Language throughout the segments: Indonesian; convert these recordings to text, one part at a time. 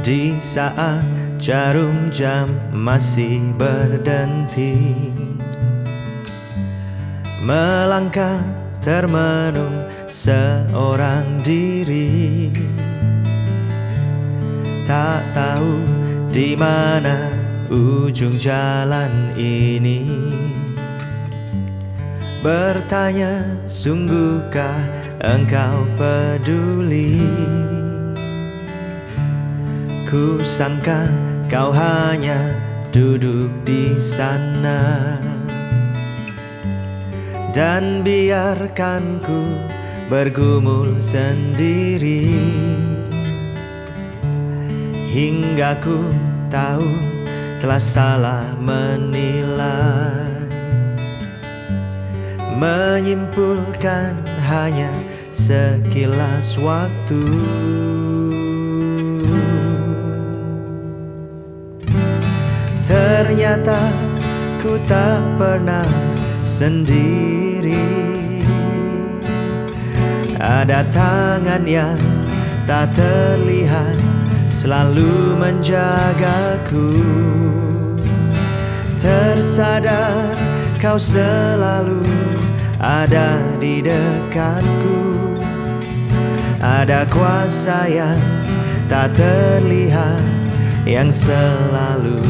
Di saat jarum jam masih berdenting, melangkah termenung seorang diri, tak tahu di mana ujung jalan ini. Bertanya, sungguhkah engkau peduli? Ku sangka kau hanya duduk di sana, dan biarkan ku bergumul sendiri, hingga ku tahu telah salah menilai, menyimpulkan hanya sekilas waktu. Ternyata ku tak pernah sendiri, ada tangan yang tak terlihat selalu menjagaku. Tersadar kau selalu ada di dekatku, ada kuasa yang tak terlihat yang selalu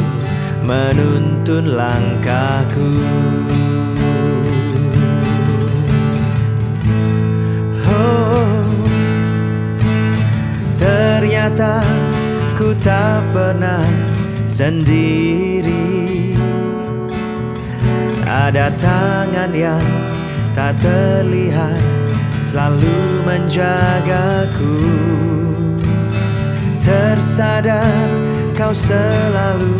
menuntun langkahku. Oh, ternyata ku tak pernah sendiri, ada tangan yang tak terlihat selalu menjagaku. Tersadar kau selalu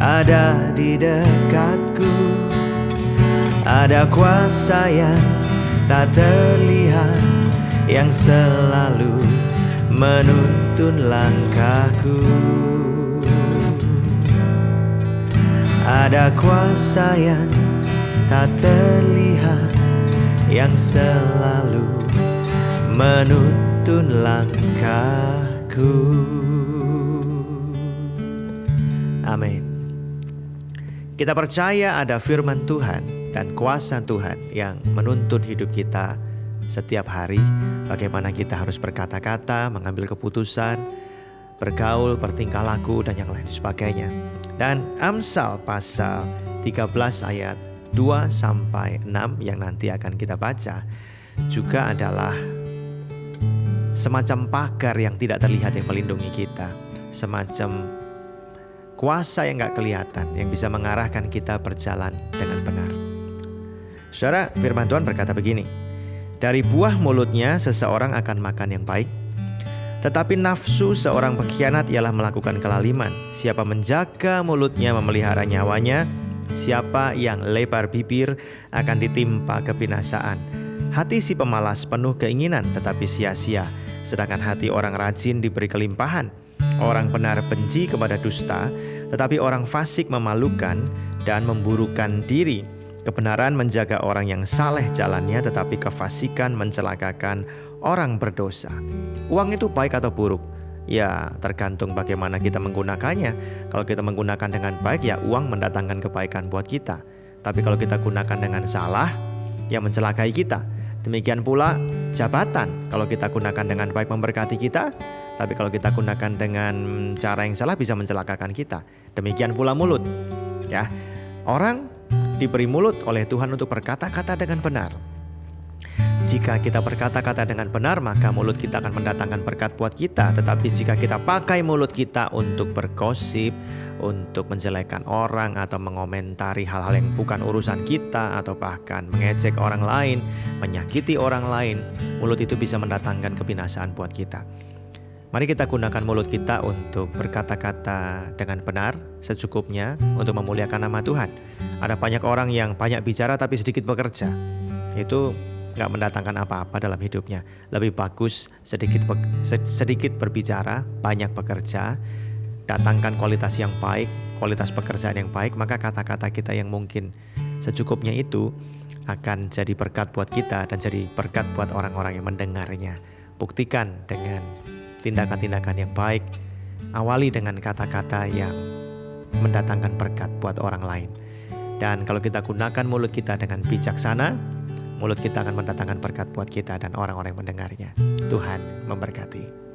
ada di dekatku, ada kuasa yang tak terlihat yang selalu menuntun langkahku. Ada kuasa yang tak terlihat yang selalu menuntun langkahku. Amin. Kita percaya ada firman Tuhan dan kuasa Tuhan yang menuntun hidup kita setiap hari. Bagaimana kita harus berkata-kata, mengambil keputusan, bergaul, bertingkah laku, dan yang lain sebagainya. Dan Amsal pasal 13 ayat 2-6 yang nanti akan kita baca juga adalah semacam pagar yang tidak terlihat yang melindungi kita, semacam kuasa yang gak kelihatan yang bisa mengarahkan kita berjalan dengan benar. Saudara, firman Tuhan berkata begini, dari buah mulutnya seseorang akan makan yang baik, tetapi nafsu seorang pengkhianat ialah melakukan kelaliman. Siapa menjaga mulutnya memelihara nyawanya, siapa yang lebar bibir akan ditimpa kebinasaan. Hati si pemalas penuh keinginan tetapi sia-sia, sedangkan hati orang rajin diberi kelimpahan. Orang benar benci kepada dusta, tetapi orang fasik memalukan dan memburukan diri. Kebenaran menjaga orang yang saleh jalannya, tetapi kefasikan mencelakakan orang berdosa. Uang itu baik atau buruk? Ya, tergantung bagaimana kita menggunakannya. Kalau kita menggunakan dengan baik, ya uang mendatangkan kebaikan buat kita. Tapi kalau kita gunakan dengan salah, ya mencelakai kita. Demikian pula jabatan, kalau kita gunakan dengan baik memberkati kita, tapi kalau kita gunakan dengan cara yang salah bisa mencelakakan kita. Demikian pula mulut. Ya, orang diberi mulut oleh Tuhan untuk berkata-kata dengan benar. Jika kita berkata-kata dengan benar, maka mulut kita akan mendatangkan berkat buat kita. Tetapi jika kita pakai mulut kita untuk bergosip, untuk menjelekkan orang, atau mengomentari hal-hal yang bukan urusan kita, atau bahkan mengejek orang lain, menyakiti orang lain, mulut itu bisa mendatangkan kebinasaan buat kita. Mari kita gunakan mulut kita untuk berkata-kata dengan benar, secukupnya, untuk memuliakan nama Tuhan. Ada banyak orang yang banyak bicara tapi sedikit bekerja. Itu gak mendatangkan apa-apa dalam hidupnya. Lebih bagus sedikit berbicara, banyak bekerja. Datangkan kualitas yang baik, kualitas pekerjaan yang baik, maka kata-kata kita yang mungkin secukupnya itu akan jadi berkat buat kita dan jadi berkat buat orang-orang yang mendengarnya. Buktikan dengan tindakan-tindakan yang baik, awali dengan kata-kata yang mendatangkan berkat buat orang lain. Dan kalau kita gunakan mulut kita dengan bijaksana, mulut kita akan mendatangkan berkat buat kita dan orang-orang yang mendengarnya. Tuhan memberkati.